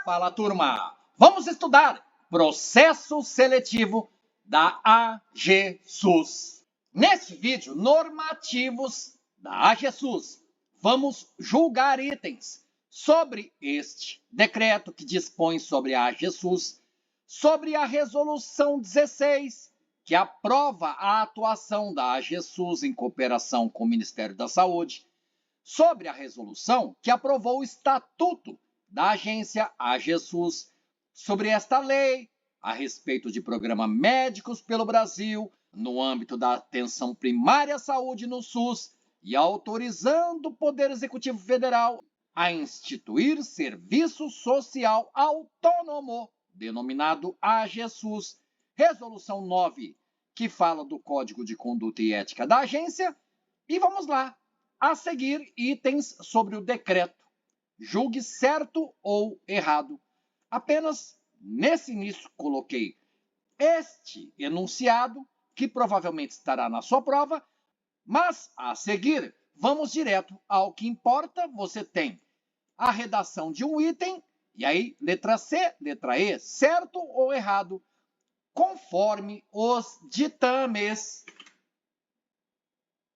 Fala, turma! Vamos estudar processo seletivo da AGSUS. Neste vídeo, normativos da AGSUS. Vamos julgar itens sobre este decreto que dispõe sobre a AGSUS, sobre a resolução 16, que aprova a atuação da AGSUS em cooperação com o Ministério da Saúde, sobre a resolução que aprovou o Estatuto da agência AGSUS, sobre esta lei a respeito de programa Médicos pelo Brasil, no âmbito da atenção primária à saúde no SUS, e autorizando o Poder Executivo Federal a instituir serviço social autônomo, denominado AGSUS. Resolução 9, que fala do Código de Conduta e Ética da agência. E vamos lá. A seguir, itens sobre o decreto. Julgue certo ou errado. Apenas nesse início coloquei este enunciado, que provavelmente estará na sua prova, mas a seguir vamos direto ao que importa. Você tem a redação de um item, e aí letra C, letra E, certo ou errado, conforme os ditames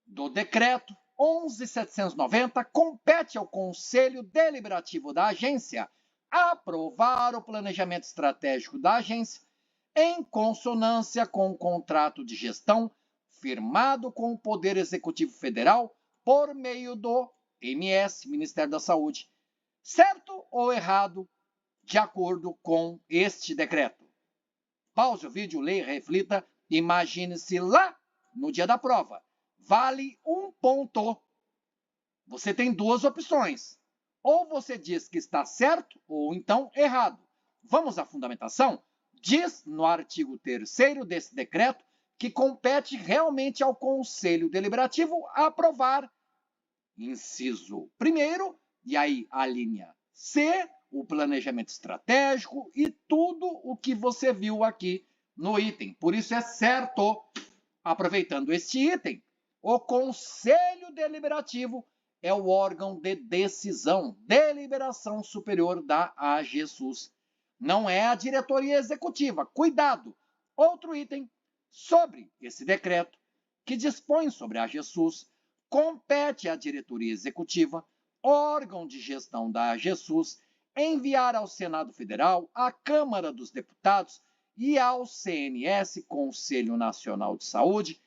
do decreto 11.790, compete ao Conselho Deliberativo da agência aprovar o planejamento estratégico da agência em consonância com o contrato de gestão firmado com o Poder Executivo Federal por meio do MS, Ministério da Saúde. Certo ou errado, de acordo com este decreto? Pause o vídeo, leia, reflita, imagine-se lá no dia da prova. Vale um ponto. Você tem duas opções. Ou você diz que está certo, ou então errado. Vamos à fundamentação? Diz no artigo 3º desse decreto que compete realmente ao Conselho Deliberativo aprovar, inciso 1º, e aí a linha C, o planejamento estratégico e tudo o que você viu aqui no item. Por isso é certo. Aproveitando este item, o Conselho Deliberativo é o órgão de decisão, deliberação superior da AGSUS. Não é a diretoria executiva. Cuidado! Outro item sobre esse decreto, que dispõe sobre a AGSUS, compete à diretoria executiva, órgão de gestão da AGSUS, enviar ao Senado Federal, à Câmara dos Deputados e ao CNS, Conselho Nacional de Saúde,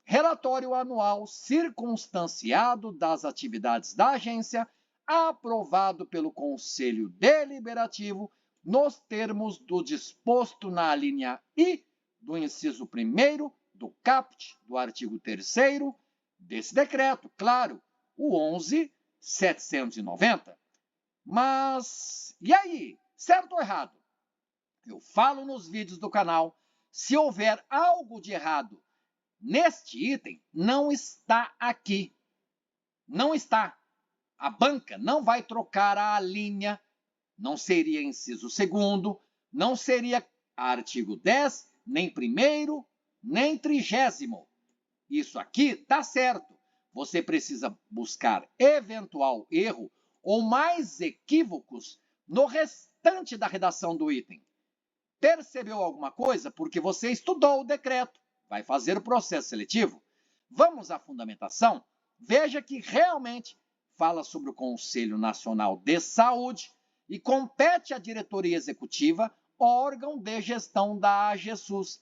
relatório anual circunstanciado das atividades da agência, aprovado pelo Conselho Deliberativo, nos termos do disposto na linha I do inciso 1º do caput do artigo 3º desse decreto, claro, o 11.790. Mas, e aí? Certo ou errado? Eu falo nos vídeos do canal. Se houver algo de errado neste item, não está aqui. Não está. A banca não vai trocar a linha, não seria inciso 2º, não seria artigo 10, nem 1º, nem 30º. Isso aqui está certo. Você precisa buscar eventual erro ou mais equívocos no restante da redação do item. Percebeu alguma coisa? Porque você estudou o decreto, vai fazer o processo seletivo. Vamos à fundamentação? Veja que realmente fala sobre o Conselho Nacional de Saúde e compete à diretoria executiva, órgão de gestão da AGSUS.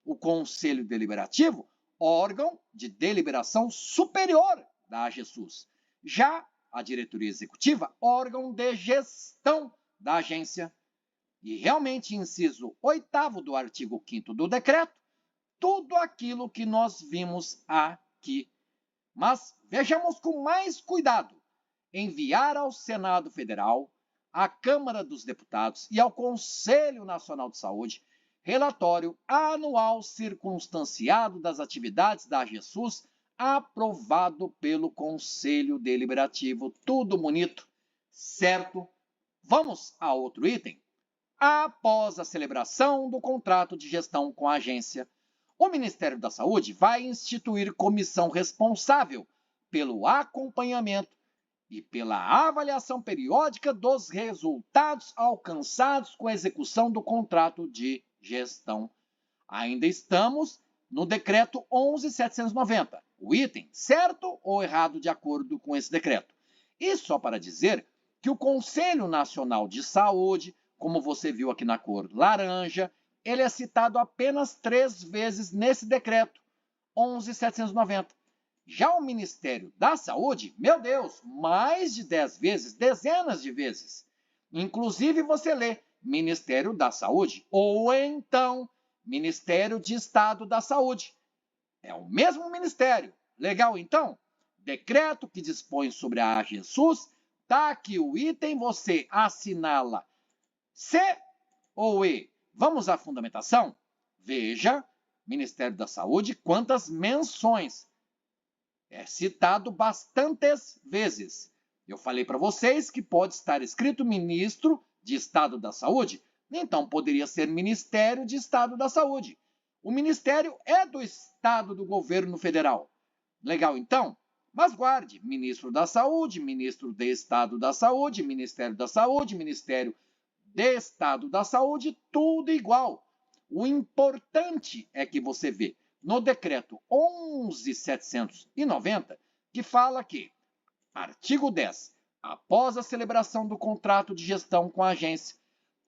O Conselho Deliberativo, órgão de deliberação superior da AGSUS. Já a diretoria executiva, órgão de gestão da agência. E realmente, inciso 8º do artigo 5º do decreto, tudo aquilo que nós vimos aqui. Mas vejamos com mais cuidado. Enviar ao Senado Federal, à Câmara dos Deputados e ao Conselho Nacional de Saúde relatório anual circunstanciado das atividades da AGSUS, aprovado pelo Conselho Deliberativo. Tudo bonito, certo? Vamos a outro item. Após a celebração do contrato de gestão com a agência, o Ministério da Saúde vai instituir comissão responsável pelo acompanhamento e pela avaliação periódica dos resultados alcançados com a execução do contrato de gestão. Ainda estamos no decreto 11.790, o item certo ou errado de acordo com esse decreto. E só para dizer que o Conselho Nacional de Saúde, como você viu aqui na cor laranja, ele é citado apenas 3 vezes nesse decreto 11.790. Já o Ministério da Saúde, meu Deus, mais de 10 vezes, dezenas de vezes. Inclusive você lê Ministério da Saúde ou então Ministério de Estado da Saúde. É o mesmo ministério. Legal, então? Decreto que dispõe sobre a AGESUS, tá aqui o item, você assinala C ou E. Vamos à fundamentação? Veja, Ministério da Saúde, quantas menções. É citado bastantes vezes. Eu falei para vocês que pode estar escrito Ministro de Estado da Saúde, então poderia ser Ministério de Estado da Saúde. O Ministério é do Estado do Governo Federal. Legal, então? Mas guarde, Ministro da Saúde, Ministro de Estado da Saúde, Ministério da Saúde, Ministério de Estado da Saúde, tudo igual. O importante é que você vê no decreto 11.790, que fala que, artigo 10, após a celebração do contrato de gestão com a agência,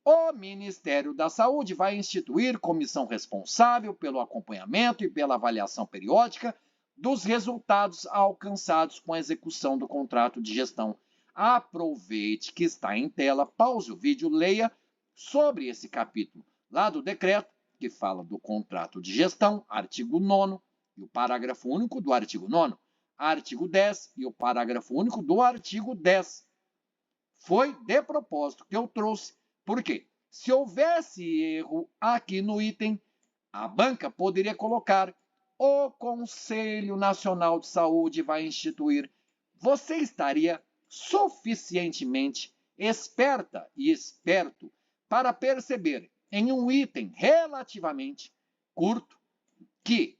o Ministério da Saúde vai instituir comissão responsável pelo acompanhamento e pela avaliação periódica dos resultados alcançados com a execução do contrato de gestão. Aproveite que está em tela, pause o vídeo, leia sobre esse capítulo lá do decreto, que fala do contrato de gestão, artigo 9º, e o parágrafo único do artigo 9º, artigo 10 e o parágrafo único do artigo 10. Foi de propósito que eu trouxe, porque se houvesse erro aqui no item, a banca poderia colocar o Conselho Nacional de Saúde vai instituir. Você estaria suficientemente esperta e esperto para perceber em um item relativamente curto que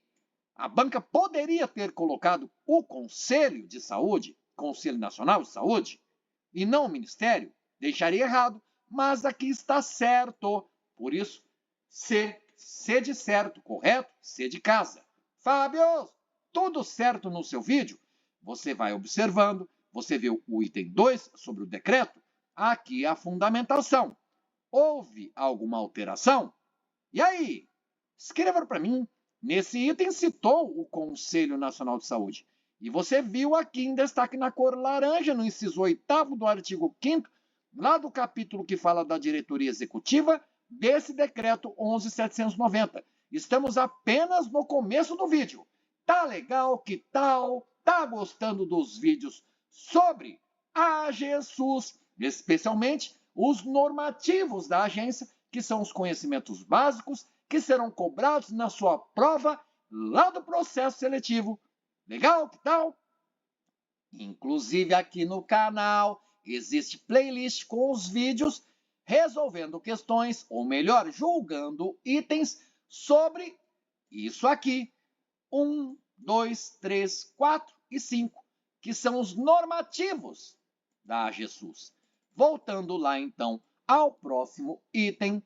a banca poderia ter colocado o Conselho de Saúde, Conselho Nacional de Saúde, e não o Ministério, deixaria errado, mas aqui está certo. Por isso, C de certo, correto? C de casa. Fábio, tudo certo no seu vídeo? Você vai observando, você viu o item 2 sobre o decreto, aqui a fundamentação. Houve alguma alteração? E aí? Escreva para mim. Nesse item citou o Conselho Nacional de Saúde. E você viu aqui em destaque na cor laranja, no inciso 8º do artigo 5º, lá do capítulo que fala da diretoria executiva, desse decreto 11.790. Estamos apenas no começo do vídeo. Tá legal? Que tal? Tá gostando dos vídeos sobre a AGESUS, especialmente os normativos da agência, que são os conhecimentos básicos que serão cobrados na sua prova lá do processo seletivo. Legal? Que tal? Inclusive aqui no canal existe playlist com os vídeos resolvendo questões, ou melhor, julgando itens sobre isso aqui. 1, 2, 3, 4 e 5, que são os normativos da AGESUS. Voltando lá, então, ao próximo item,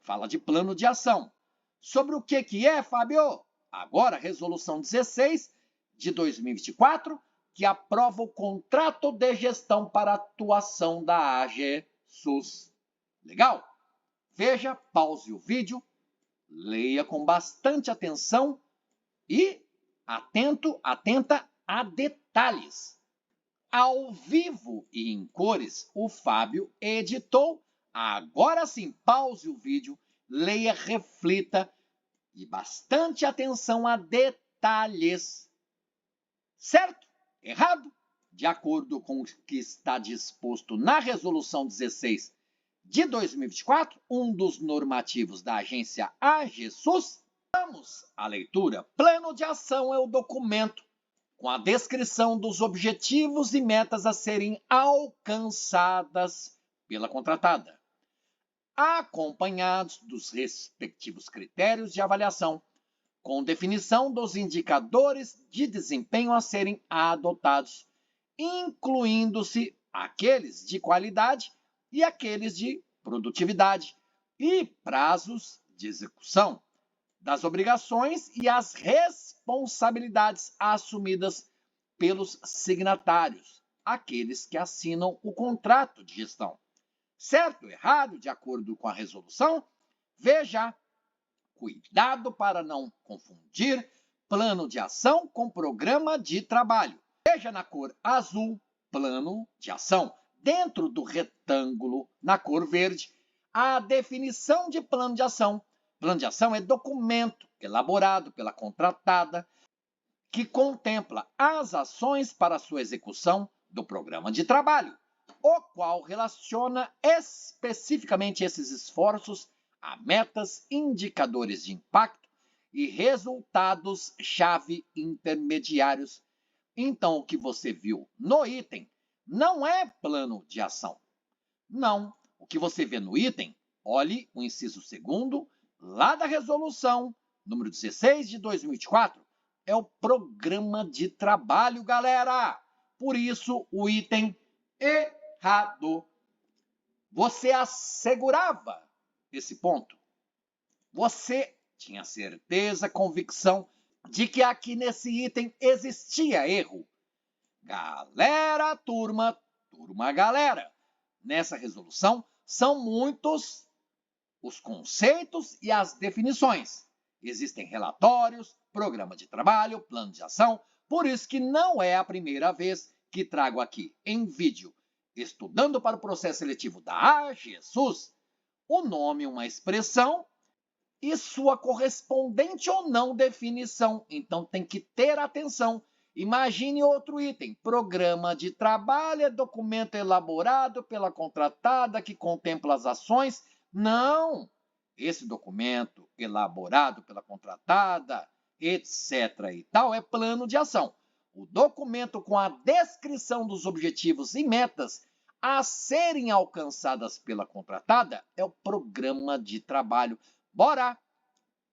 fala de plano de ação. Sobre o que é, Fábio? Agora, Resolução 16 de 2024, que aprova o contrato de gestão para atuação da AGESUS. Legal? Veja, pause o vídeo, leia com bastante atenção e atenta a detalhes. Ao vivo e em cores, o Fábio editou. Agora sim, pause o vídeo, leia, reflita e bastante atenção a detalhes. Certo? Errado? De acordo com o que está disposto na Resolução 16 de 2024, um dos normativos da agência AGESUS, vamos à leitura. Plano de ação é o documento com a descrição dos objetivos e metas a serem alcançadas pela contratada, acompanhados dos respectivos critérios de avaliação, com definição dos indicadores de desempenho a serem adotados incluindo-se aqueles de qualidade e aqueles de produtividade, e prazos de execução das obrigações e as responsabilidades assumidas pelos signatários, aqueles que assinam o contrato de gestão. Certo ou errado, de acordo com a resolução? Veja, cuidado para não confundir plano de ação com programa de trabalho. Veja na cor azul, plano de ação. Dentro do retângulo, na cor verde, a definição de plano de ação. Plano de ação é documento elaborado pela contratada que contempla as ações para sua execução do programa de trabalho, o qual relaciona especificamente esses esforços a metas, indicadores de impacto e resultados-chave intermediários. Então, o que você viu no item não é plano de ação. Não. O que você vê no item, olhe o inciso 2º, lá da resolução número 16 de 2024, é o programa de trabalho, galera. Por isso, o item errado. Você assegurava esse ponto? Você tinha certeza, convicção de que aqui nesse item existia erro? Galera, turma, galera. Nessa resolução são muitos os conceitos e as definições. Existem relatórios, programa de trabalho, plano de ação, por isso que não é a primeira vez que trago aqui em vídeo, estudando para o processo seletivo da AGESUS, o nome, uma expressão e sua correspondente ou não definição. Então tem que ter atenção. Imagine outro item. Programa de trabalho é documento elaborado pela contratada que contempla as ações. Não! Esse documento elaborado pela contratada, etc. e tal, é plano de ação. O documento com a descrição dos objetivos e metas a serem alcançadas pela contratada é o programa de trabalho. Bora!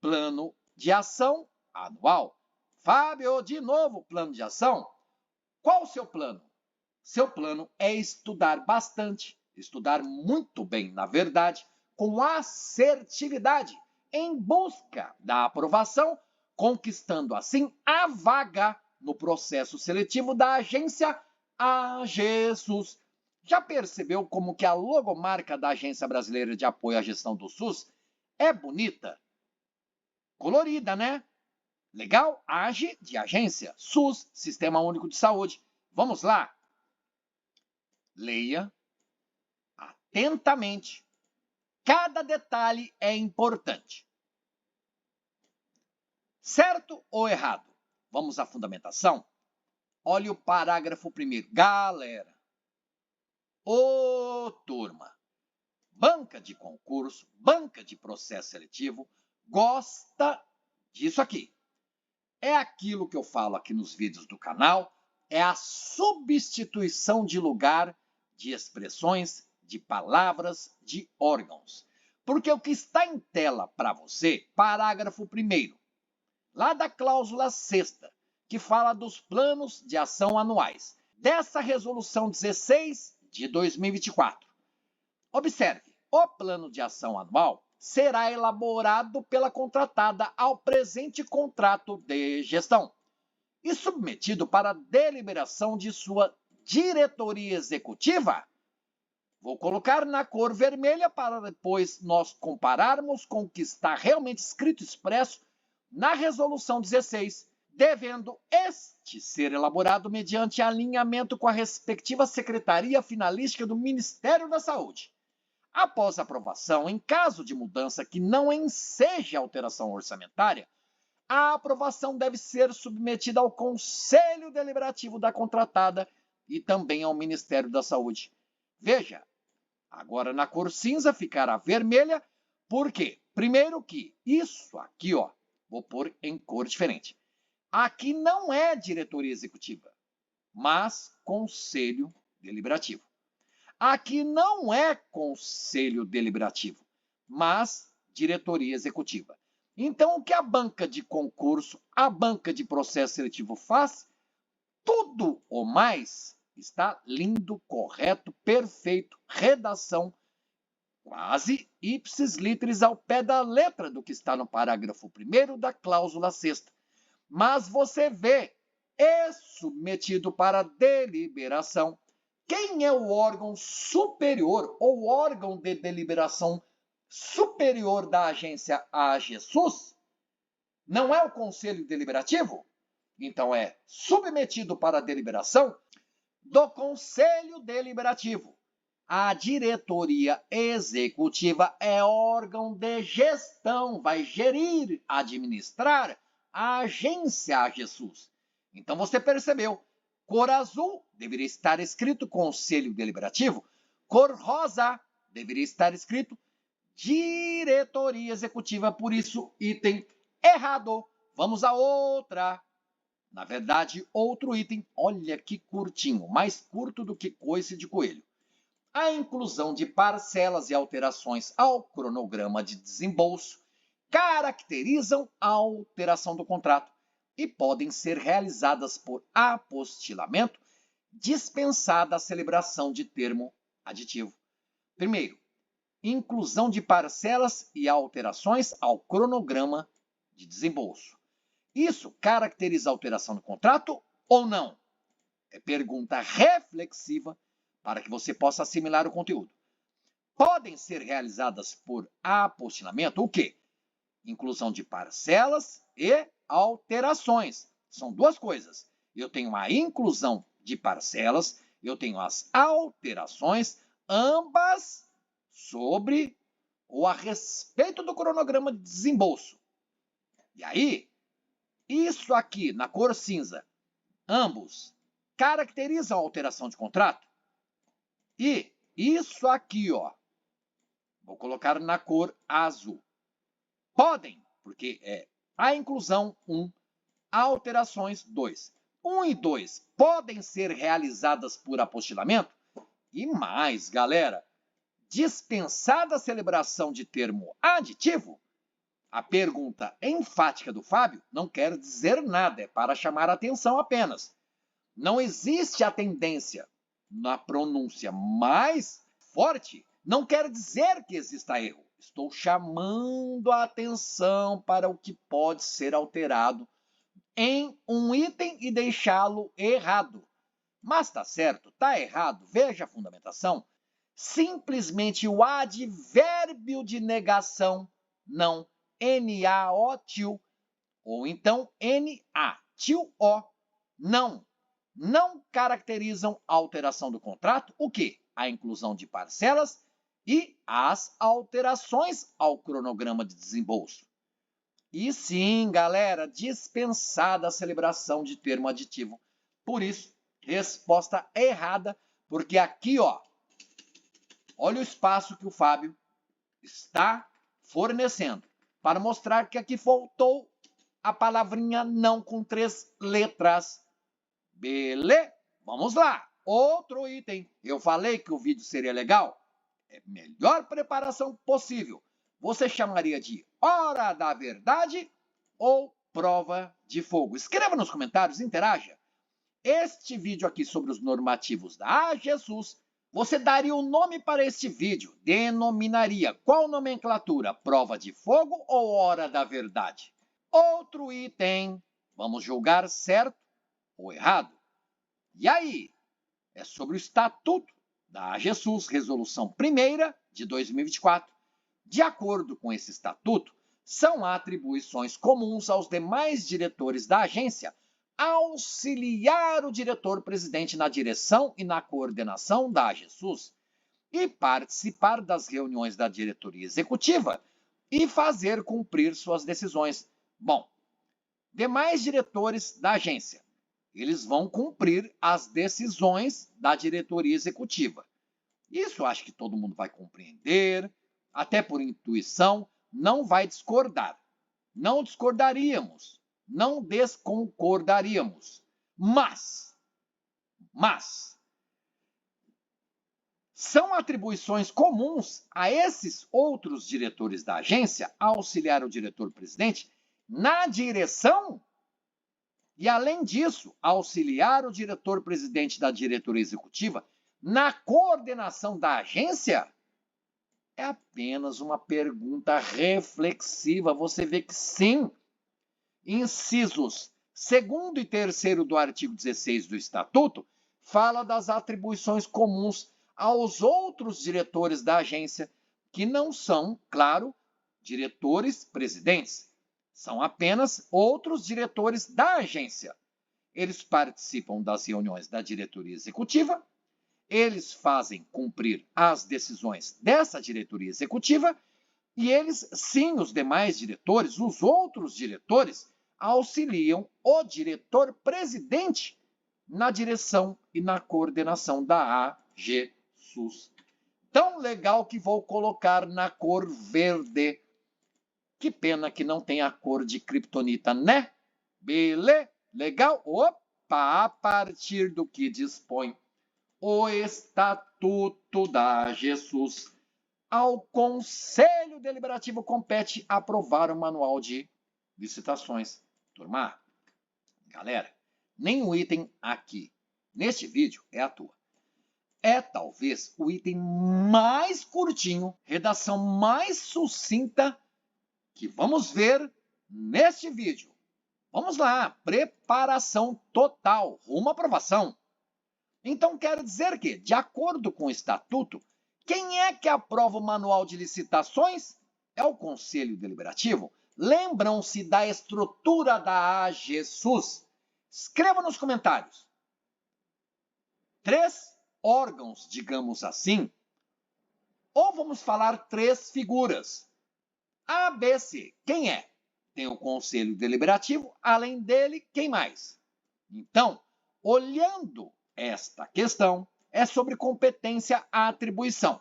Plano de ação anual. Fábio, de novo, plano de ação? Qual o seu plano? Seu plano é estudar bastante, estudar muito bem, na verdade, com assertividade, em busca da aprovação, conquistando assim a vaga no processo seletivo da agência AGESUS. Já percebeu como que a logomarca da Agência Brasileira de Apoio à Gestão do SUS é bonita? Colorida, né? Legal? AGE de agência, SUS, Sistema Único de Saúde. Vamos lá? Leia atentamente. Cada detalhe é importante. Certo ou errado? Vamos à fundamentação? Olhe o parágrafo 1º. Galera, ô turma, banca de concurso, banca de processo seletivo, gosta disso aqui. É aquilo que eu falo aqui nos vídeos do canal, é a substituição de lugar de expressões, de palavras, de órgãos. Porque o que está em tela para você, parágrafo 1º, lá da cláusula 6ª, que fala dos planos de ação anuais, dessa resolução 16 de 2024. Observe, o plano de ação anual será elaborado pela contratada ao presente contrato de gestão e submetido para deliberação de sua diretoria executiva. Vou colocar na cor vermelha para depois nós compararmos com o que está realmente escrito expresso na resolução 16, devendo este ser elaborado mediante alinhamento com a respectiva secretaria finalística do Ministério da Saúde. Após aprovação, em caso de mudança que não enseje alteração orçamentária, a aprovação deve ser submetida ao Conselho Deliberativo da contratada e também ao Ministério da Saúde. Veja, agora na cor cinza ficará vermelha, por quê? Primeiro que isso aqui, ó, vou pôr em cor diferente. Aqui não é diretoria executiva, mas Conselho Deliberativo. Aqui não é Conselho Deliberativo, mas diretoria executiva. Então, o que a banca de concurso, a banca de processo seletivo faz? Tudo ou mais Está lindo, correto, perfeito, redação, quase ipsis literis ao pé da letra do que está no parágrafo 1º da cláusula 6ª. Mas você vê, é submetido para deliberação. Quem é o órgão superior ou órgão de deliberação superior da agência AGESUS? Não é o Conselho Deliberativo? Então é submetido para deliberação do Conselho Deliberativo. A diretoria executiva é órgão de gestão, vai gerir, administrar a agência AGESUS. Então você percebeu, cor azul deveria estar escrito Conselho Deliberativo, cor rosa deveria estar escrito diretoria executiva, por isso item errado. Vamos a outra. Na verdade, outro item, olha que curtinho, mais curto do que coice de coelho. A inclusão de parcelas e alterações ao cronograma de desembolso caracterizam a alteração do contrato e podem ser realizadas por apostilamento, dispensada a celebração de termo aditivo. Primeiro, inclusão de parcelas e alterações ao cronograma de desembolso. Isso caracteriza a alteração do contrato ou não? É pergunta reflexiva para que você possa assimilar o conteúdo. Podem ser realizadas por apostilamento o quê? Inclusão de parcelas e alterações. São duas coisas. Eu tenho a inclusão de parcelas, eu tenho as alterações, ambas sobre ou a respeito do cronograma de desembolso. E aí, isso aqui na cor cinza, ambos caracterizam a alteração de contrato? E isso aqui, ó, vou colocar na cor azul. Podem, porque é a inclusão 1, alterações 2. 1 e 2 podem ser realizadas por apostilamento? E mais, galera, dispensada a celebração de termo aditivo? A pergunta enfática do Fábio não quer dizer nada, é para chamar a atenção apenas. Não existe a tendência na pronúncia mais forte, não quer dizer que exista erro. Estou chamando a atenção para o que pode ser alterado em um item e deixá-lo errado. Mas está certo, está errado, veja a fundamentação. Simplesmente o advérbio de negação, não N-A-O, tio, ou então N-A, tio, O, não caracterizam a alteração do contrato, o quê? A inclusão de parcelas e as alterações ao cronograma de desembolso. E sim, galera, dispensada a celebração de termo aditivo. Por isso, resposta errada, porque aqui, ó, olha o espaço que o Fábio está fornecendo para mostrar que aqui faltou a palavrinha não com 3 letras. Beleza? Vamos lá. Outro item. Eu falei que o vídeo seria legal? É melhor preparação possível. Você chamaria de hora da verdade ou prova de fogo? Escreva nos comentários, interaja. Este vídeo aqui sobre os normativos da AGESUS, você daria um nome para este vídeo, denominaria qual nomenclatura? Prova de fogo ou hora da verdade? Outro item, vamos julgar certo ou errado? E aí? É sobre o Estatuto da AGESUS, Resolução 1ª de 2024. De acordo com esse estatuto, são atribuições comuns aos demais diretores da agência auxiliar o diretor-presidente na direção e na coordenação da AGESUS e participar das reuniões da diretoria executiva e fazer cumprir suas decisões. Bom, demais diretores da agência, eles vão cumprir as decisões da diretoria executiva. Isso acho que todo mundo vai compreender, até por intuição, não vai discordar. Não discordaríamos, não desconcordaríamos. Mas são atribuições comuns a esses outros diretores da agência auxiliar o diretor-presidente na direção E, além disso, auxiliar o diretor-presidente da diretoria executiva na coordenação da agência? É apenas uma pergunta reflexiva. Você vê que sim. Incisos 2º e 3º do artigo 16 do Estatuto fala das atribuições comuns aos outros diretores da agência, que não são, claro, diretores-presidentes. São apenas outros diretores da agência. Eles participam das reuniões da diretoria executiva, eles fazem cumprir as decisões dessa diretoria executiva e eles, sim, os demais diretores, os outros diretores, auxiliam o diretor-presidente na direção e na coordenação da AGSUS. Tão legal que vou colocar na cor verde. Que pena que não tem a cor de criptonita, né? Beleza? Legal? Opa! A partir do que dispõe o Estatuto da AGSUS, ao Conselho Deliberativo compete aprovar o manual de licitações. Turma, galera, nenhum item aqui neste vídeo é à toa. É talvez o item mais curtinho, redação mais sucinta que vamos ver neste vídeo. Vamos lá, preparação total, rumo à aprovação. Então, quero dizer que, de acordo com o Estatuto, quem é que aprova o manual de licitações? É o Conselho Deliberativo. Lembram-se da estrutura da AGSUS? Escreva nos comentários. 3 órgãos, digamos assim, ou vamos falar 3 figuras. A, B, C. Quem é? Tem o Conselho Deliberativo, além dele, quem mais? Então, olhando esta questão, é sobre competência à atribuição.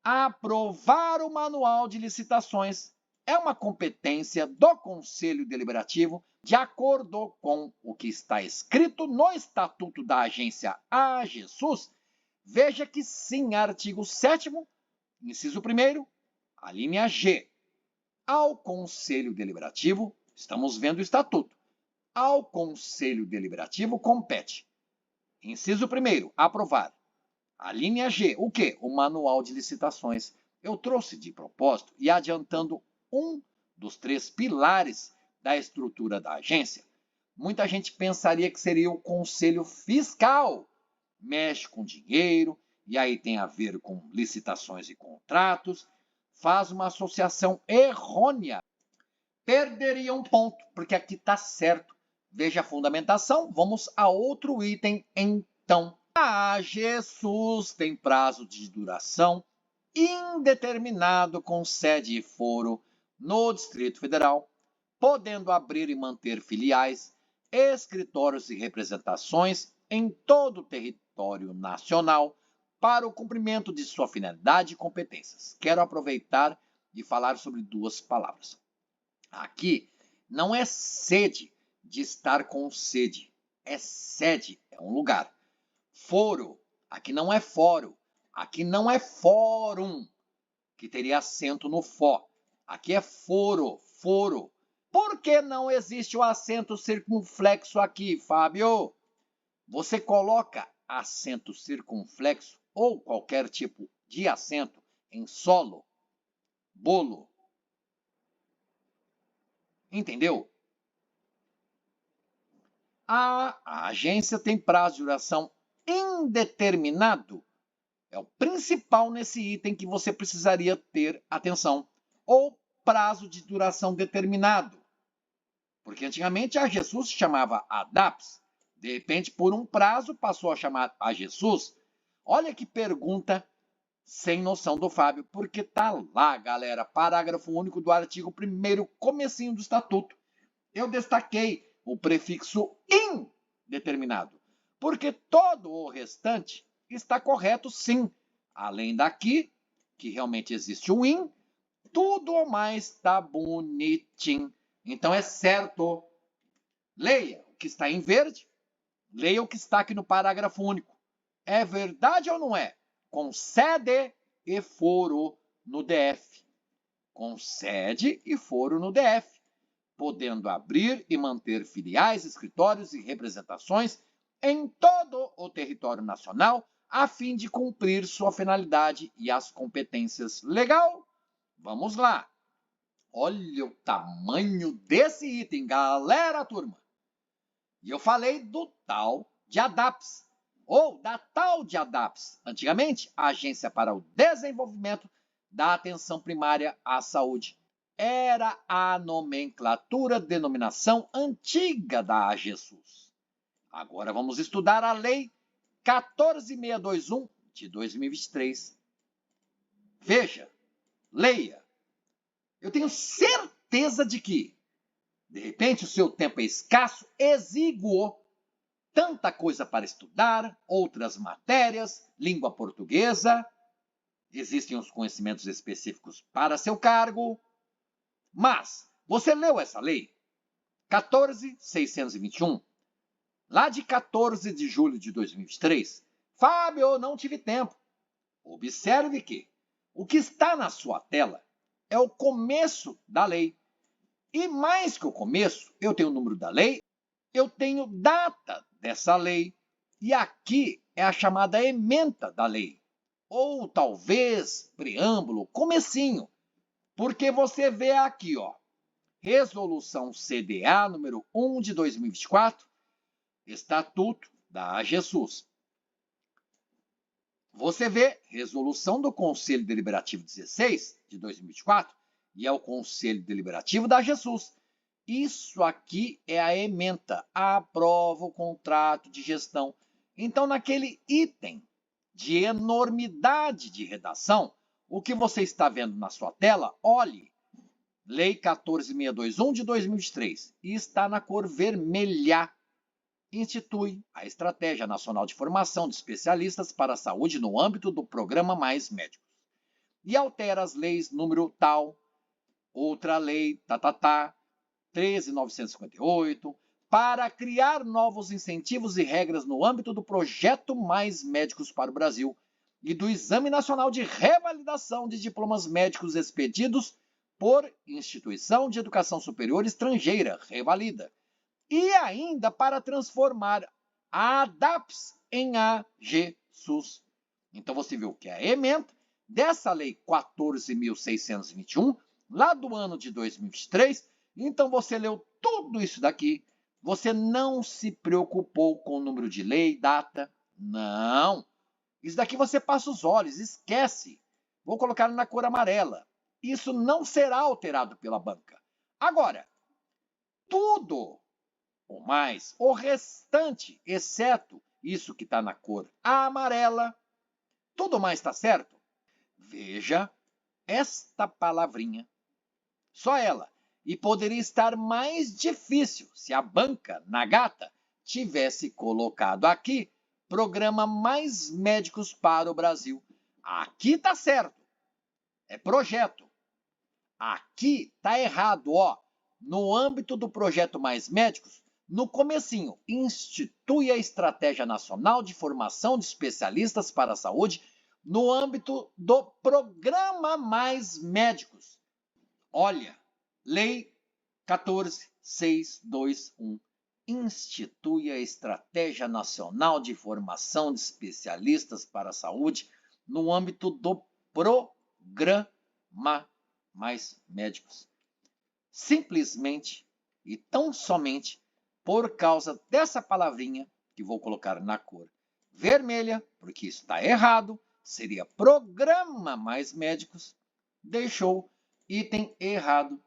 Aprovar o manual de licitações é uma competência do Conselho Deliberativo, de acordo com o que está escrito no Estatuto da Agência AGSUS. Veja que sim, artigo 7º, inciso 1º, a linha G. Ao Conselho Deliberativo, estamos vendo o Estatuto, ao Conselho Deliberativo compete, inciso 1º, aprovar. A linha G, o quê? O manual de licitações. Eu trouxe de propósito e adiantando um dos 3 pilares da estrutura da agência. Muita gente pensaria que seria o Conselho Fiscal. Mexe com dinheiro, e aí tem a ver com licitações e contratos. Faz uma associação errônea. Perderia um ponto, porque aqui está certo. Veja a fundamentação. Vamos a outro item, então. A AGSUS tem prazo de duração indeterminado com sede e foro no Distrito Federal, podendo abrir e manter filiais, escritórios e representações em todo o território nacional para o cumprimento de sua finalidade e competências. Quero aproveitar e falar sobre 2 palavras. Aqui não é sede de estar com sede, é sede, é um lugar. Foro, aqui não é fórum, aqui não é fórum, que teria acento no fó. Aqui é foro, foro. Por que não existe o acento circunflexo aqui, Fábio? Você coloca acento circunflexo ou qualquer tipo de acento em solo, bolo. Entendeu? A agência tem prazo de duração indeterminado. É o principal nesse item que você precisaria ter atenção. Ou prazo de duração determinado. Porque antigamente a AGSUS se chamava ADAPS. De repente, por um prazo, passou a chamar AGSUS. Olha que pergunta sem noção do Fábio, porque tá lá, galera, parágrafo único do artigo 1º, comecinho do Estatuto. Eu destaquei o prefixo indeterminado, porque todo o restante está correto, sim. Além daqui, que realmente existe o in, tudo o mais está bonitinho. Então é certo. Leia o que está em verde, leia o que está aqui no parágrafo único. É verdade ou não é? Com sede e foro no DF. Com sede e foro no DF. podendo abrir e manter filiais, escritórios e representações em todo o território nacional, a fim de cumprir sua finalidade e as competências. Legal? Vamos lá. Olha o tamanho desse item, galera, turma. E eu falei do tal de ADAPS, ou da tal de ADAPS, antigamente, a Agência para o Desenvolvimento da Atenção Primária à Saúde. Era a nomenclatura, denominação antiga da AGESUS. Agora vamos estudar a Lei 14.621 de 2023. Veja, leia. Eu tenho certeza de que, de repente, o seu tempo é escasso, exíguo, tanta coisa para estudar, outras matérias, língua portuguesa, existem os conhecimentos específicos para seu cargo, mas você leu essa lei? 14.621, lá de 14 de julho de 2023. Fábio, não tive tempo. Observe que o que está na sua tela é o começo da lei. E mais que o começo, eu tenho o número da lei, eu tenho data dessa lei. E aqui é a chamada ementa da lei. Ou talvez preâmbulo, comecinho. Porque você vê aqui, ó, Resolução CDA número 1 de 2024, Estatuto da AGESUS. Você vê Resolução do Conselho Deliberativo 16 de 2024 e é o Conselho Deliberativo da AGESUS. Isso aqui é a ementa, aprova o contrato de gestão. Então, naquele item de enormidade de redação, o que você está vendo na sua tela, olhe, Lei 14.621 de 2023, e está na cor vermelha. Institui a Estratégia Nacional de Formação de Especialistas para a Saúde no âmbito do Programa Mais Médicos. E altera as leis número tal, outra lei, 13.958, para criar novos incentivos e regras no âmbito do Projeto Mais Médicos para o Brasil e do Exame Nacional de Revalidação de Diplomas Médicos expedidos por instituição de educação superior estrangeira, revalida. E ainda para transformar a ADAPS em AGSUS. Então você viu que a ementa dessa lei 14.621, lá do ano de 2023, então você leu tudo isso daqui, você não se preocupou com o número de lei, data, não. Isso daqui você passa os olhos, esquece. Vou colocar na cor amarela. Isso não será alterado pela banca. Agora, tudo ou mais, o restante, exceto isso que está na cor amarela, tudo mais está certo? Veja esta palavrinha, só ela. E poderia estar mais difícil se a banca Nagata tivesse colocado aqui Programa Mais Médicos para o Brasil. Aqui está certo, é projeto. Aqui está errado, ó. No âmbito do Projeto Mais Médicos, no comecinho, institui a Estratégia Nacional de Formação de Especialistas para a Saúde no âmbito do Programa Mais Médicos. Olha, Lei 14.621 institui a Estratégia Nacional de Formação de Especialistas para a Saúde no âmbito do Programa Mais Médicos. Simplesmente e tão somente por causa dessa palavrinha, que vou colocar na cor vermelha, porque isso está errado, seria Programa Mais Médicos, deixou item errado.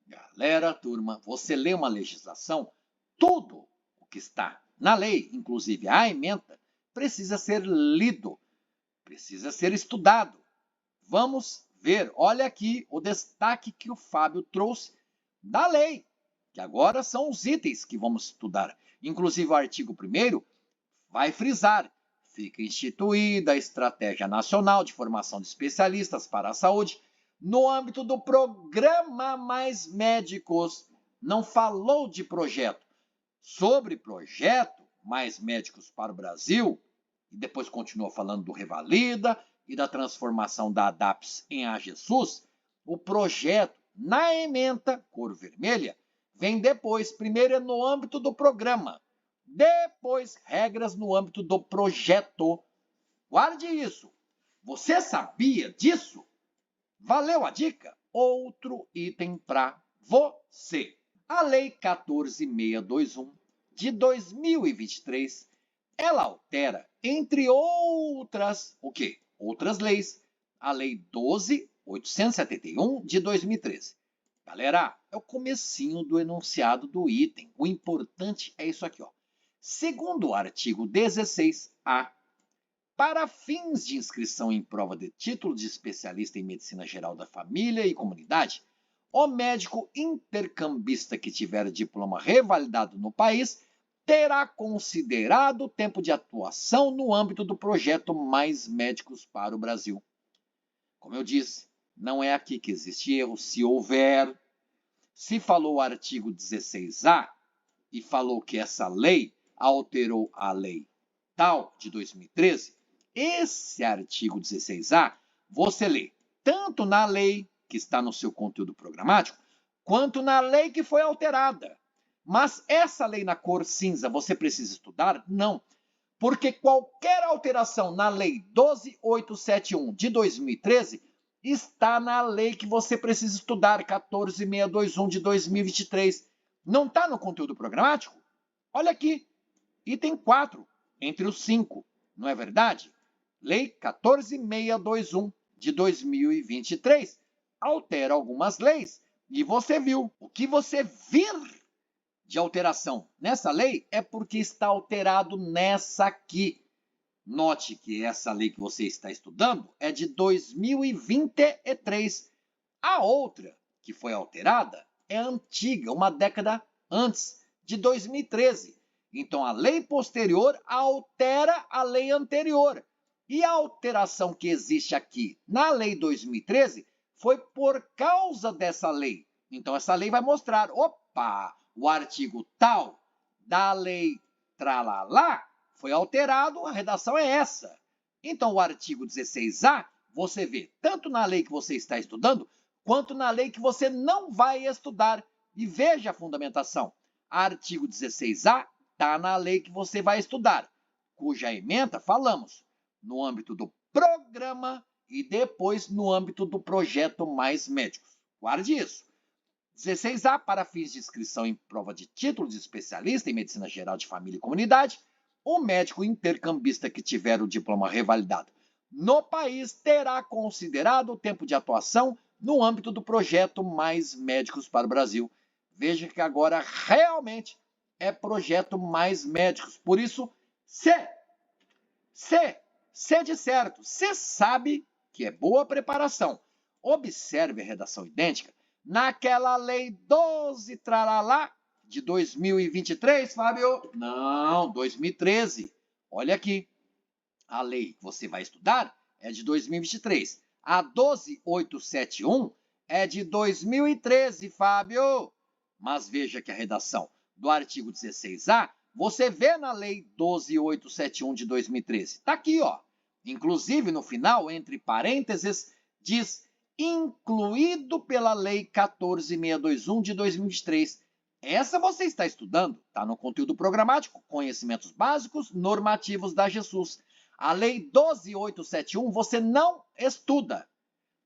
Galera, turma, você lê uma legislação, tudo o que está na lei, inclusive a ementa, precisa ser lido, precisa ser estudado. Vamos ver, olha aqui o destaque que o Fábio trouxe da lei, que agora são os itens que vamos estudar. Inclusive o artigo 1º vai frisar, fica instituída a Estratégia Nacional de Formação de Especialistas para a Saúde no âmbito do Programa Mais Médicos. Não falou de projeto. Sobre projeto Mais Médicos para o Brasil, e depois continua falando do Revalida e da transformação da ADAPS em AGSUS, o projeto na ementa, cor vermelha, vem depois. Primeiro é no âmbito do programa, depois regras no âmbito do projeto. Guarde isso. Você sabia disso? Valeu a dica? Outro item para você. A Lei 14.621 de 2023, ela altera, entre outras, o quê? Outras leis, a Lei 12.871 de 2013. Galera, é o comecinho do enunciado do item. O importante é isso aqui, ó. Segundo o artigo 16A, para fins de inscrição em prova de título de especialista em medicina geral da família e comunidade, o médico intercambista que tiver diploma revalidado no país terá considerado o tempo de atuação no âmbito do projeto Mais Médicos para o Brasil. Como eu disse, não é aqui que existe erro. Se houver, se falou o artigo 16A e falou que essa lei alterou a lei tal de 2013, esse artigo 16A você lê tanto na lei que está no seu conteúdo programático, quanto na lei que foi alterada. Mas essa lei na cor cinza você precisa estudar? Não. Porque qualquer alteração na lei 12.871 de 2013 está na lei que você precisa estudar, 14.621 de 2023. Não está no conteúdo programático? Olha aqui, item 4, entre os 5, não é verdade? Lei 14.621 de 2023 altera algumas leis e você viu. O que você vir de alteração nessa lei é porque está alterado nessa aqui. Note que essa lei que você está estudando é de 2023. A outra que foi alterada é antiga, uma década antes, de 2013. Então, a lei posterior altera a lei anterior. E a alteração que existe aqui na lei 2013 foi por causa dessa lei. Então, essa lei vai mostrar, opa, o artigo tal da lei tralalá foi alterado, a redação é essa. Então, o artigo 16A, você vê tanto na lei que você está estudando, quanto na lei que você não vai estudar. E veja a fundamentação. Artigo 16A está na lei que você vai estudar, cuja ementa, falamos, no âmbito do programa e depois no âmbito do projeto Mais Médicos. Guarde isso. 16A, para fins de inscrição em prova de título de especialista em medicina geral de família e comunidade, o médico intercambista que tiver o diploma revalidado no país terá considerado o tempo de atuação no âmbito do projeto Mais Médicos para o Brasil. Veja que agora realmente é projeto Mais Médicos. Por isso, C de certo. C sabe que é boa preparação. Observe a redação idêntica naquela lei 12 traralá de 2023, Fábio? Não, 2013. Olha aqui. A lei que você vai estudar é de 2023. A 12.871 é de 2013, Fábio. Mas veja que a redação do artigo 16A, você vê na lei 12.871 de 2013. Está aqui, ó. Inclusive, no final, entre parênteses, diz incluído pela lei 14.621 de 2023. Essa você está estudando, está no conteúdo programático, conhecimentos básicos normativos da GESUS. A lei 12.871 você não estuda.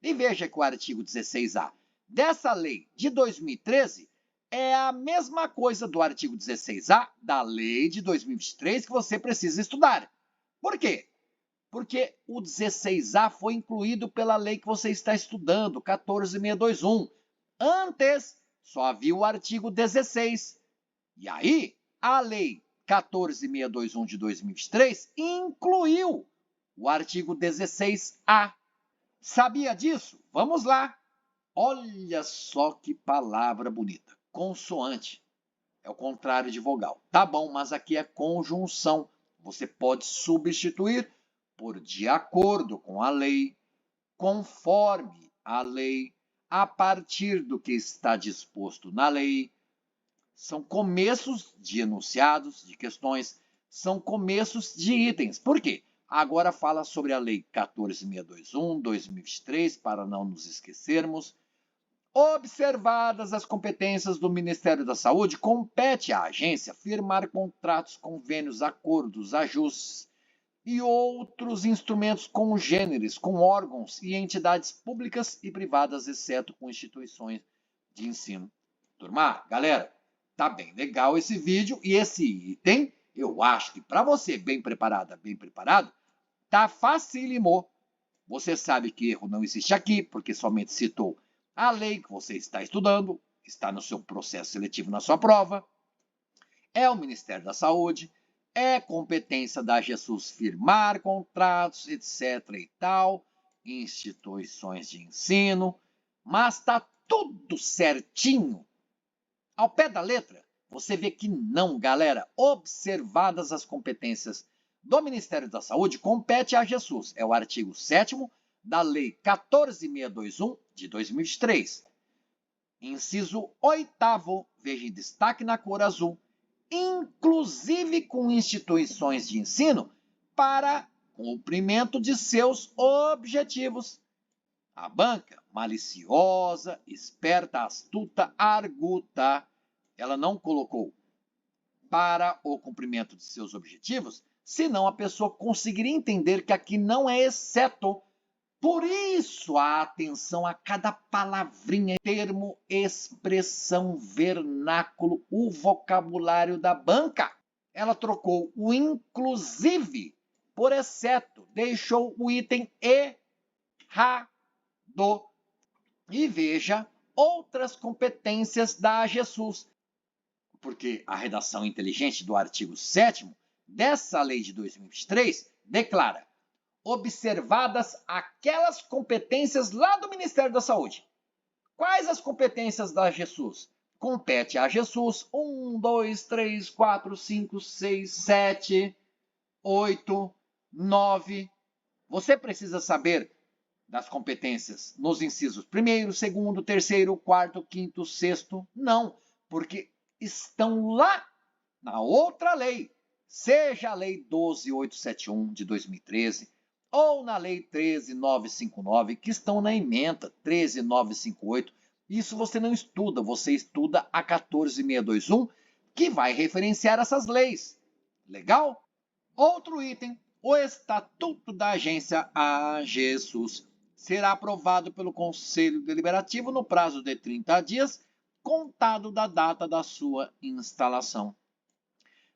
E veja que o artigo 16A dessa lei de 2013 é a mesma coisa do artigo 16A da lei de 2023 que você precisa estudar. Por quê? Porque o 16A foi incluído pela lei que você está estudando, 14.621. Antes, só havia o artigo 16. E aí, a lei 14.621 de 2023 incluiu o artigo 16A. Sabia disso? Vamos lá. Olha só que palavra bonita. Consoante é o contrário de vogal. Tá bom, mas aqui é conjunção. Você pode substituir por de acordo com a lei, conforme a lei, a partir do que está disposto na lei. São começos de enunciados, de questões, são começos de itens. Por quê? Agora fala sobre a lei 14.621, 2023, para não nos esquecermos. Observadas as competências do Ministério da Saúde, compete à agência firmar contratos, convênios, acordos, ajustes e outros instrumentos congêneres com órgãos e entidades públicas e privadas, exceto com instituições de ensino. Turma, galera, tá bem legal esse vídeo e esse item, eu acho que para você bem preparado, tá facílimo. Você sabe que erro não existe aqui, porque somente citou a lei que você está estudando, está no seu processo seletivo na sua prova, é o Ministério da Saúde, é competência da Jesus firmar contratos, etc. e tal, instituições de ensino, mas está tudo certinho. Ao pé da letra, você vê que não, galera. Observadas as competências do Ministério da Saúde, compete a Jesus. É o artigo 7º da Lei 14.621, de 2003. Inciso 8º, veja em destaque na cor azul, inclusive com instituições de ensino para cumprimento de seus objetivos. A banca, maliciosa, esperta, astuta, arguta, ela não colocou para o cumprimento de seus objetivos, senão a pessoa conseguiria entender que aqui não é exceto. Por isso, a atenção a cada palavrinha, termo, expressão, vernáculo, o vocabulário da banca. Ela trocou o inclusive por exceto, deixou o item errado. E veja outras competências da Jesus, porque a redação inteligente do artigo 7º dessa lei de 2023 declara: observadas aquelas competências lá do Ministério da Saúde. Quais as competências da Jesus? Compete a Jesus 1, 2, 3, 4, 5, 6, 7, 8, 9. Você precisa saber das competências nos incisos 1º, 2º, 3º, 4º, 5º, 6º? Não, porque estão lá na outra lei, seja a Lei 12.871 de 2013, ou na Lei 13.959, que estão na ementa 13.958. Isso você não estuda, você estuda a 14.621, que vai referenciar essas leis. Legal? Outro item, o Estatuto da Agência AGESUS será aprovado pelo Conselho Deliberativo no prazo de 30 dias, contado da data da sua instalação.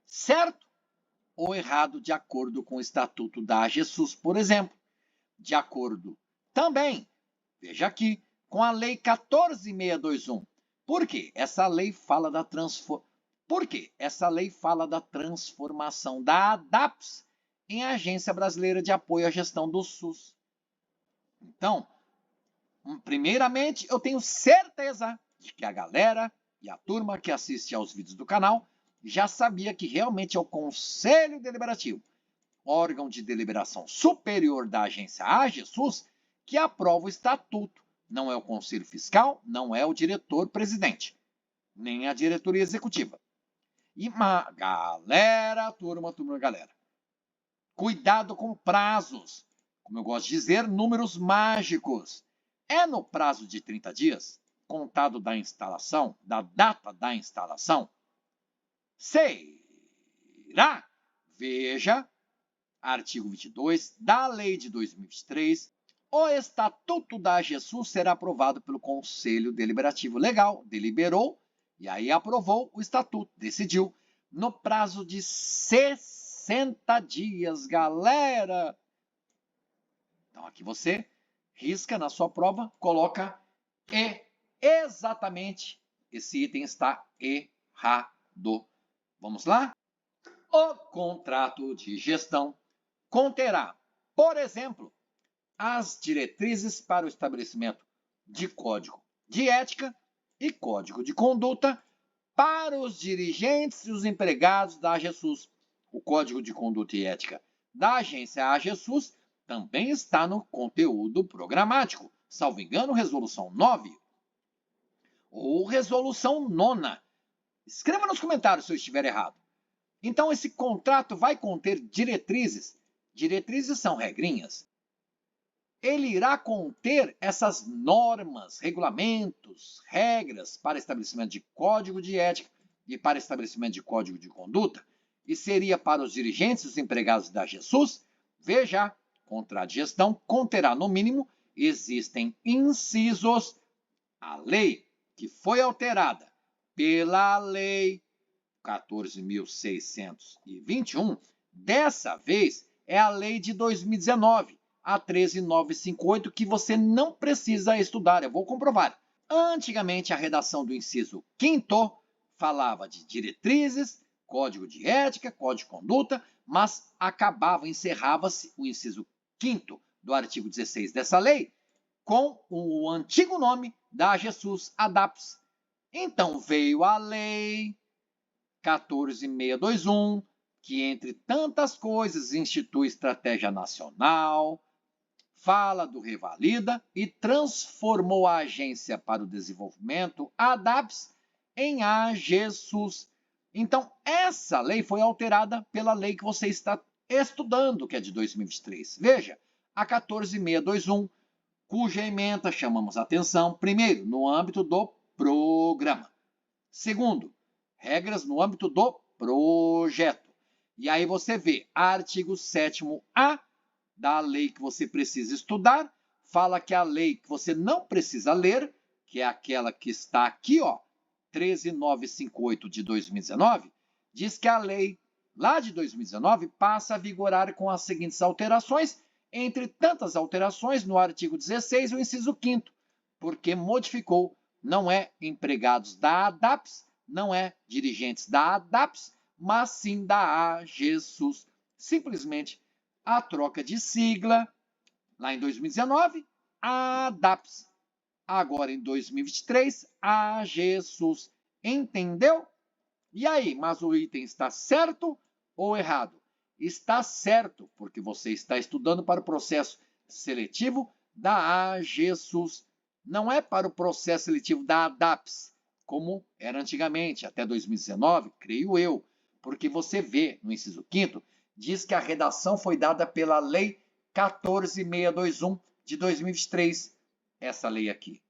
Certo ou errado de acordo com o Estatuto da AGESUS, por exemplo? De acordo também, veja aqui, com a Lei 14.621. Por quê? Essa lei fala da transformação da ADAPS em Agência Brasileira de Apoio à Gestão do SUS. Então, primeiramente, eu tenho certeza de que a galera e a turma que assiste aos vídeos do canal já sabia que realmente é o Conselho Deliberativo, órgão de deliberação superior da agência AGESUS, que aprova o estatuto. Não é o Conselho Fiscal, não é o diretor-presidente, nem a diretoria executiva. E galera, galera, cuidado com prazos. Como eu gosto de dizer, números mágicos. É no prazo de 30 dias, contado da instalação, da data da instalação? Será? Veja, artigo 22 da Lei de 2023, o Estatuto da AGESUS será aprovado pelo Conselho Deliberativo. Legal, deliberou e aí aprovou o Estatuto, decidiu, no prazo de 60 dias, galera. Então aqui você risca na sua prova, coloca E. Exatamente, esse item está errado. Vamos lá? O contrato de gestão conterá, por exemplo, as diretrizes para o estabelecimento de código de ética e código de conduta para os dirigentes e os empregados da AGESUS. O código de conduta e ética da agência AGESUS também está no conteúdo programático, salvo engano, resolução 9 ou resolução 9. Escreva nos comentários se eu estiver errado. Então, esse contrato vai conter diretrizes. Diretrizes são regrinhas ele irá conter essas normas, regulamentos, regras para estabelecimento de código de ética e para estabelecimento de código de conduta, e seria para os dirigentes e os empregados da GESUS. Veja, contrato de gestão conterá, no mínimo, existem incisos. A lei que foi alterada pela Lei 14.621, dessa vez é a lei de 2019, a 13.958, que você não precisa estudar, eu vou comprovar. Antigamente, a redação do inciso 5º falava de diretrizes, código de ética, código de conduta, mas encerrava-se o inciso 5º do artigo 16 dessa lei com o antigo nome da GESUS ADAPS. Então veio a lei 14.621, que, entre tantas coisas, institui estratégia nacional, fala do Revalida e transformou a Agência para o Desenvolvimento, a ADAPS, em AGESUS. Então, essa lei foi alterada pela lei que você está estudando, que é de 2023. Veja, a 14.621, cuja ementa chamamos a atenção, primeiro, no âmbito do programa. Segundo, regras no âmbito do projeto. E aí você vê, artigo 7º-A da lei que você precisa estudar, fala que a lei que você não precisa ler, que é aquela que está aqui, ó, 13.958 de 2019, diz que a lei lá de 2019 passa a vigorar com as seguintes alterações, entre tantas alterações no artigo 16, o inciso 5º, porque modificou, não é empregados da ADAPS, não é dirigentes da ADAPS, mas sim da AGESUS. Simplesmente a troca de sigla, lá em 2019, ADAPS. Agora em 2023, AGESUS. Entendeu? E aí, mas o item está certo ou errado? Está certo, porque você está estudando para o processo seletivo da AGESUS. Não é para o processo seletivo da ADAPS, como era antigamente, até 2019, creio eu. Porque você vê, no inciso 5º, diz que a redação foi dada pela Lei 14.621 de 2023. Essa lei aqui.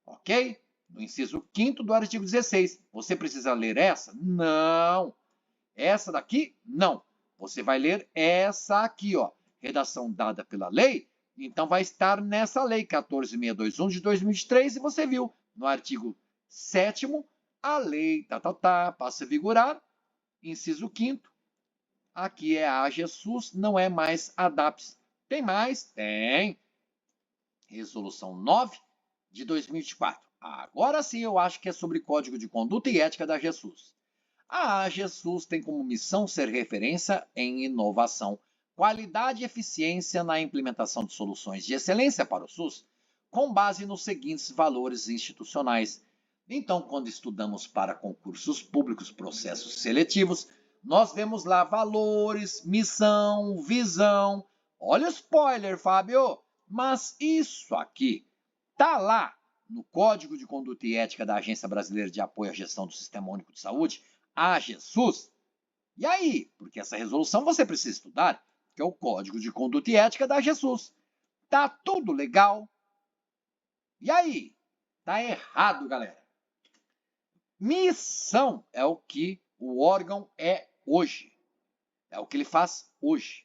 Ok? No inciso 5º do artigo 16. Você precisa ler essa? Não. Essa daqui? Não. Você vai ler essa aqui, ó. Redação dada pela lei. Então, vai estar nessa lei 14.621 de 2023. E você viu, no artigo 7º, a lei, passa a vigorar. Inciso 5º. Aqui é a AGESUS, não é mais a ADAPS. Tem mais? Tem. Resolução 9 de 2024. Agora sim eu acho que é sobre Código de Conduta e Ética da AGESUS. A AGESUS tem como missão ser referência em inovação, qualidade e eficiência na implementação de soluções de excelência para o SUS, com base nos seguintes valores institucionais. Então, quando estudamos para concursos públicos, processos seletivos, nós vemos lá valores, missão, visão. Olha o spoiler, Fábio! Mas isso aqui está lá no Código de Conduta e Ética da Agência Brasileira de Apoio à Gestão do Sistema Único de Saúde, a AGESUS. E aí? Porque essa resolução você precisa estudar, que é o Código de Conduta e Ética da AGESUS. Tá tudo legal? E aí? Tá errado, galera. Missão é o que o órgão é hoje. É o que ele faz hoje.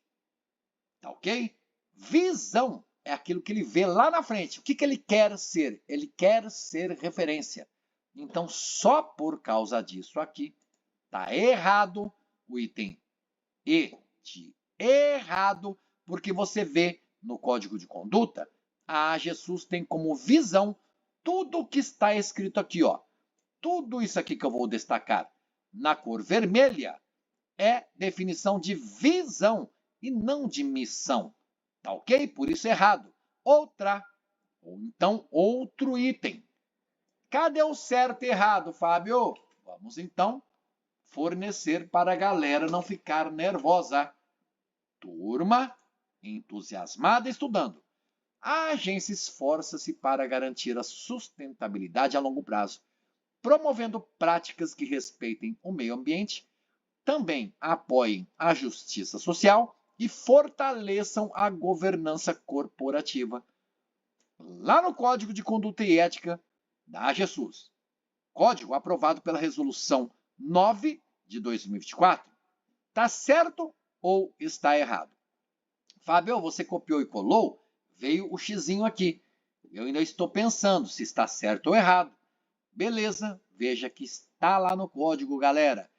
Tá ok? Visão é aquilo que ele vê lá na frente. O que ele quer ser? Ele quer ser referência. Então, só por causa disso aqui, tá errado o item E de errado, porque você vê no Código de Conduta, a AGESUS tem como visão tudo o que está escrito aqui, ó. Tudo isso aqui que eu vou destacar na cor vermelha é definição de visão e não de missão. Tá ok? Por isso errado. Outra, ou então outro item. Cadê o certo e errado, Fábio? Vamos então fornecer para a galera não ficar nervosa. Turma entusiasmada estudando. A agência esforça-se para garantir a sustentabilidade a longo prazo, promovendo práticas que respeitem o meio ambiente, também apoiem a justiça social e fortaleçam a governança corporativa. Lá no Código de Conduta e Ética da AGESUS, código aprovado pela Resolução 9 de 2024. Está certo ou está errado? Fábio, você copiou e colou? Veio o xizinho aqui. Eu ainda estou pensando se está certo ou errado. Beleza, veja que está lá no código, galera.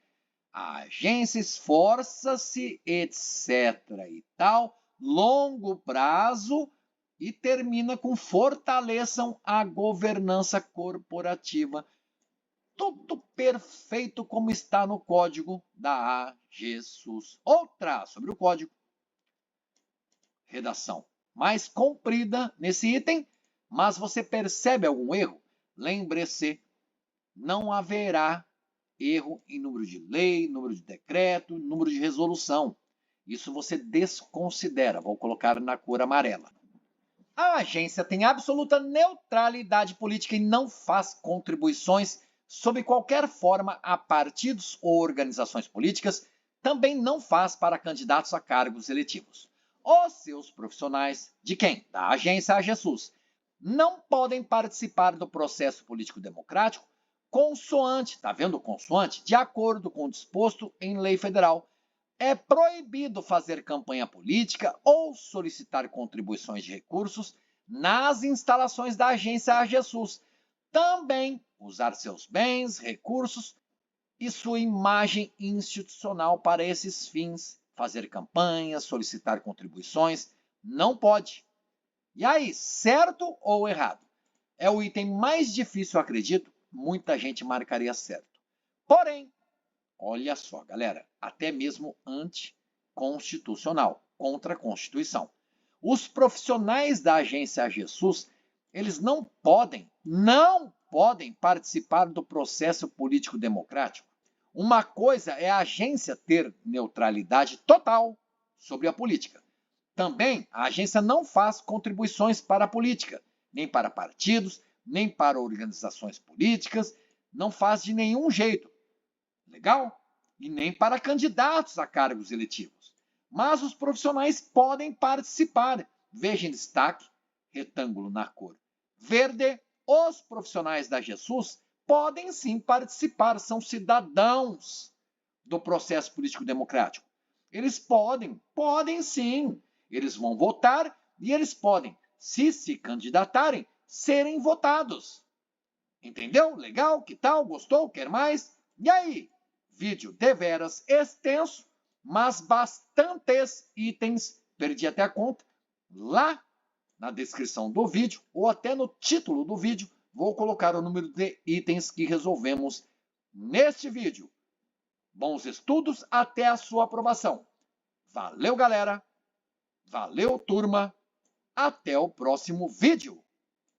A agência esforça-se, etc. e tal, longo prazo, e termina com fortaleçam a governança corporativa. Tudo perfeito como está no código da AGESUS. Outra sobre o código. Redação mais comprida nesse item, mas você percebe algum erro? Lembre-se, não haverá erro em número de lei, número de decreto, número de resolução. Isso você desconsidera. Vou colocar na cor amarela. A agência tem absoluta neutralidade política e não faz contribuições sob qualquer forma a partidos ou organizações políticas, também não faz para candidatos a cargos eletivos. Os seus profissionais, de quem? Da agência AGESUS, não podem participar do processo político democrático consoante, tá vendo o consoante? De acordo com o disposto em lei federal. É proibido fazer campanha política ou solicitar contribuições de recursos nas instalações da agência AGESUS. Também usar seus bens, recursos e sua imagem institucional para esses fins. Fazer campanhas, solicitar contribuições, não pode. E aí, certo ou errado? É o item mais difícil, eu acredito. Muita gente marcaria certo. Porém, olha só, galera, até mesmo anticonstitucional, contra a Constituição. Os profissionais da agência AGESUS, eles não podem participar do processo político democrático. Uma coisa é a agência ter neutralidade total sobre a política. Também, a agência não faz contribuições para a política, nem para partidos, nem para organizações políticas, não faz de nenhum jeito. Legal? E nem para candidatos a cargos eletivos. Mas os profissionais podem participar. Veja em destaque, retângulo na cor verde, os profissionais da AGESUS podem sim participar, são cidadãos do processo político democrático. Eles podem sim. Eles vão votar e eles podem, se candidatarem, serem votados. Entendeu? Legal? Que tal? Gostou? Quer mais? E aí? Vídeo deveras extenso, mas bastantes itens, perdi até a conta, lá na descrição do vídeo, ou até no título do vídeo, vou colocar o número de itens que resolvemos neste vídeo. Bons estudos até a sua aprovação. Valeu, galera! Valeu, turma! Até o próximo vídeo!